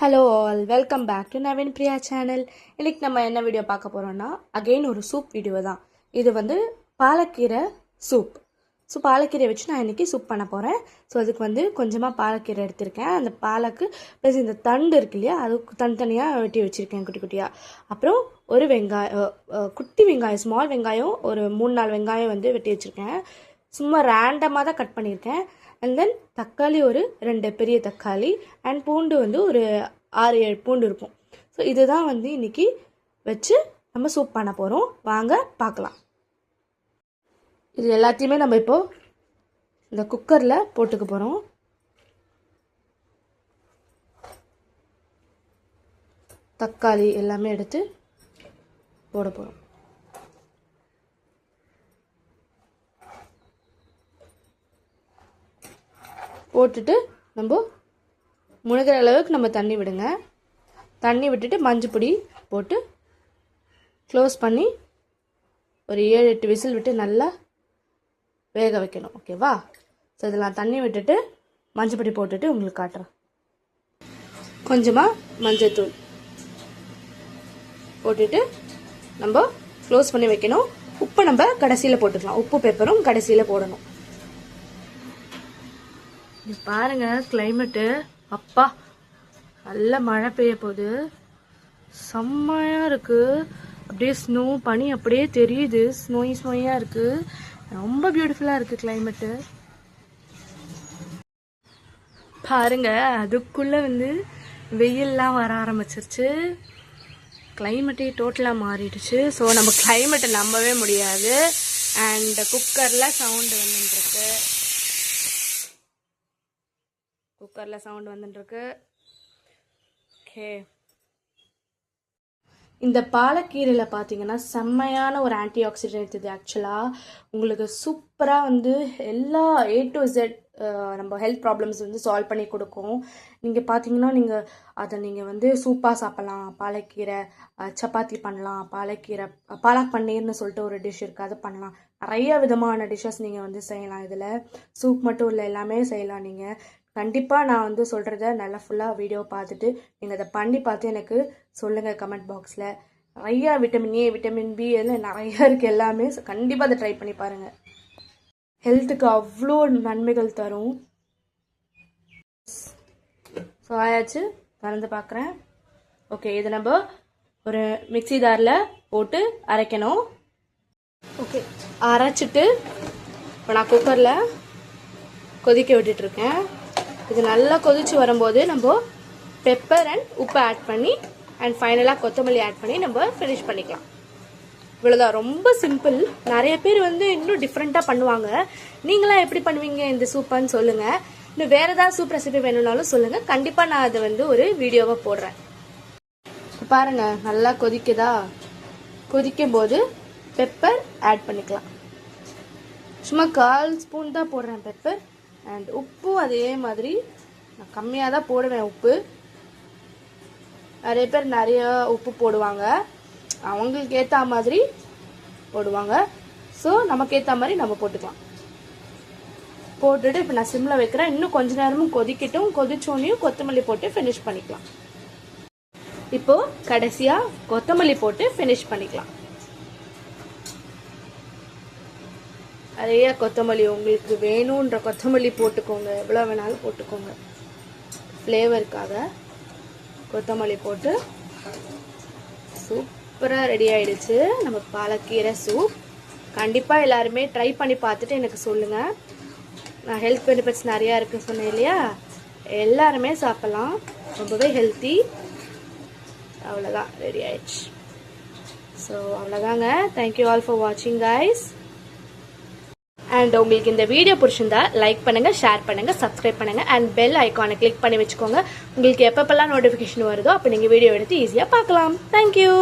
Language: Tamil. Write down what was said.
Hello all, welcome back to Naveen Priya channel. இன்றைக்கி நம்ம என்ன வீடியோ பார்க்க போகிறோம்னா, அகெயின் ஒரு சூப் வீடியோ தான். இது வந்து பாலக்கீரை சூப். ஸோ பாலக்கீரை வச்சு நான் இன்றைக்கி சூப் பண்ண போகிறேன். ஸோ அதுக்கு வந்து கொஞ்சமாக பாலக்கீரை எடுத்திருக்கேன். அந்த பாலக்கு ப்ளஸ் இந்த தண்டு இருக்கு இல்லையா, அது தனித்தனியாக வெட்டி வச்சுருக்கேன் குட்டி குட்டியாக. அப்புறம் ஒரு குட்டி வெங்காயம், ஸ்மால் வெங்காயம் ஒரு 3-4 வெங்காயம் வந்து வெட்டி வச்சுருக்கேன். சும்மா ரேண்டமாக தான் கட் பண்ணியிருக்கேன். அண்ட் தென் தக்காளி ஒரு 2 பெரிய தக்காளி அண்ட் பூண்டு வந்து ஒரு 6-7 பூண்டு இருக்கும். ஸோ இதுதான் வந்து இன்றைக்கி வச்சு நம்ம சூப் பண்ண போகிறோம். வாங்க பார்க்கலாம். இது எல்லாத்தையுமே நம்ம இப்போது இந்த குக்கரில் போட்டுக்க போகிறோம். தக்காளி எல்லாமே எடுத்து போட போகிறோம். போட்டுட்டு நம்ம முழுகிற அளவுக்கு நம்ம தண்ணி விடுங்க. தண்ணி விட்டுட்டு மஞ்சள் பொடி போட்டு க்ளோஸ் பண்ணி ஒரு 7-8 விசில் விட்டு நல்லா வேக வைக்கணும். ஓகேவா? ஸோ இதெல்லாம் தண்ணி விட்டுட்டு மஞ்சள் பொடி போட்டுட்டு உங்களுக்கு காட்டுறேன். கொஞ்சமாக மஞ்சள் தூள் போட்டுட்டு நம்ம க்ளோஸ் பண்ணி வைக்கணும். உப்பு நம்ம கடைசியில் போட்டுக்கலாம். உப்பு பெப்பரும் கடைசியில் போடணும். பாருங்க கிளைமேட்டு, அப்பா நல்ல மழை பெய்ய போகுது. செம்மையாக இருக்குது. அப்படியே ஸ்னோ பனி அப்படியே தெரியுது. ஸ்னோயாக இருக்குது. ரொம்ப பியூட்டிஃபுல்லாக இருக்குது கிளைமேட்டு. பாருங்க அதுக்குள்ளே வந்து வெயிலெலாம் வர ஆரம்பிச்சிருச்சு. கிளைமேட்டே டோட்டலாக மாறிடுச்சு. ஸோ நம்ம கிளைமேட்டை நம்பவே முடியாது. அண்ட் குக்கரில் சவுண்டு வந்துட்டுருக்கு. ஓகே, இந்த பாலக்கீரையில் பார்த்தீங்கன்னா செம்மையான ஒரு ஆன்டி ஆக்சிடென்ட். இது ஆக்சுவலாக உங்களுக்கு சூப்பராக வந்து எல்லா A to Z நம்ம ஹெல்த் ப்ராப்ளம்ஸ் வந்து சால்வ் பண்ணி கொடுக்கும். நீங்கள் பார்த்தீங்கன்னா நீங்கள் வந்து சூப்பாக சாப்பிட்லாம். பாலக்கீரை சப்பாத்தி பண்ணலாம். பாலக் பன்னீர்னு சொல்லிட்டு ஒரு டிஷ் இருக்குது, அது பண்ணலாம். நிறைய விதமான டிஷ்ஷஸ் நீங்கள் வந்து செய்யலாம். இதில் சூப் மட்டும் இல்லை, எல்லாமே செய்யலாம். நீங்கள் கண்டிப்பாக நான் வந்து சொல்கிறத நல்லா ஃபுல்லாக வீடியோ பார்த்துட்டு நீங்கள் அதை பண்ணி பார்த்து எனக்கு சொல்லுங்கள் கமெண்ட் பாக்ஸில். நிறையா விட்டமின் A, விட்டமின் B எல்லாம் நிறையா இருக்குது. எல்லாமே கண்டிப்பாக அதை ட்ரை பண்ணி பாருங்கள். ஹெல்த்துக்கு அவ்வளோ நன்மைகள் தரும். ஸோ ஆயாச்சு, மறந்து பார்க்குறேன். ஓகே, இது நம்ம ஒரு மிக்ஸி ஜாரில் போட்டு அரைக்கணும். ஓகே, அரைச்சிட்டு இப்போ நான் குக்கரில் கொதிக்க விட்டுட்ருக்கேன். இது நல்லா கொதிச்சு வரும்போது நம்ம பெப்பர் அண்ட் உப்பு ஆட் பண்ணி அண்ட் ஃபைனலாக கொத்தமல்லி ஆட் பண்ணி நம்ம ஃபினிஷ் பண்ணிக்கலாம். இவ்வளோதான், ரொம்ப சிம்பிள். நிறைய பேர் வந்து இன்னும் டிஃப்ரெண்ட்டாக பண்ணுவாங்க. நீங்களாம் எப்படி பண்ணுவீங்க இந்த சூப்பான்னு சொல்லுங்கள். இன்னும் வேறு ஏதாவது சூப் ரெசிபி வேணும்னாலும் சொல்லுங்கள். கண்டிப்பாக நான் அதை வந்து ஒரு வீடியோவாக போடுறேன். பாருங்கள் நல்லா கொதிக்குதா? கொதிக்கும் போது பெப்பர் ஆட் பண்ணிக்கலாம். சும்மா 1/4 ஸ்பூன் தான் போடுறேன் பெப்பர். அண்ட் உப்பும் அதே மாதிரி நான் கம்மியாக தான் போடுவேன் உப்பு. நிறைய பேர் நிறைய உப்பு போடுவாங்க, அவங்களுக்கு ஏற்ற மாதிரி போடுவாங்க. ஸோ நமக்கு ஏற்ற மாதிரி நம்ம போட்டுக்கலாம். போட்டுட்டு இப்போ நான் சிம்மில் வைக்கிறேன். இன்னும் கொஞ்ச நேரமும் கொதிக்கட்டும். கொதிச்சோன்னையும் கொத்தமல்லி போட்டு ஃபினிஷ் பண்ணிக்கலாம். இப்போது கடைசியாக கொத்தமல்லி போட்டு ஃபினிஷ் பண்ணிக்கலாம். நிறைய கொத்தமல்லி உங்களுக்கு வேணுன்ற கொத்தமல்லி போட்டுக்கோங்க, எவ்வளோ வேணாலும் போட்டுக்கோங்க. ஃப்ளேவருக்காக கொத்தமல்லி போட்டு சூப்பராக ரெடி ஆகிடுச்சு நம்ம பாலக்கீரை சூப். கண்டிப்பாக எல்லாருமே ட்ரை பண்ணி பார்த்துட்டு எனக்கு சொல்லுங்கள். நான் ஹெல்த் பெனிஃபிட்ஸ் நிறையா இருக்குன்னு சொன்னேன் இல்லையா, எல்லாருமே சாப்பிட்லாம். ரொம்பவே ஹெல்த்தி. அவ்வளோதான், ரெடி ஆயிடுச்சு. ஸோ அவ்வளோதாங்க. தேங்க்யூ ஆல் ஃபார் வாட்சிங் கைஸ். அண்ட் உங்களுக்கு இந்த வீடியோ பிடிச்சிருந்தா லைக் பண்ணுங்கள், ஷேர் பண்ணுங்கள், சப்ஸ்கிரைப் பண்ணுங்கள் அண்ட் பெல் ஐக்கானை கிளிக் பண்ணி வச்சுக்கோங்க. உங்களுக்கு எப்பப்பெல்லாம் நோட்டிஃபிகேஷன் வருதோ அப்போ நீங்கள் வீடியோ எடுத்து ஈஸியாக பார்க்கலாம். தேங்க்யூ.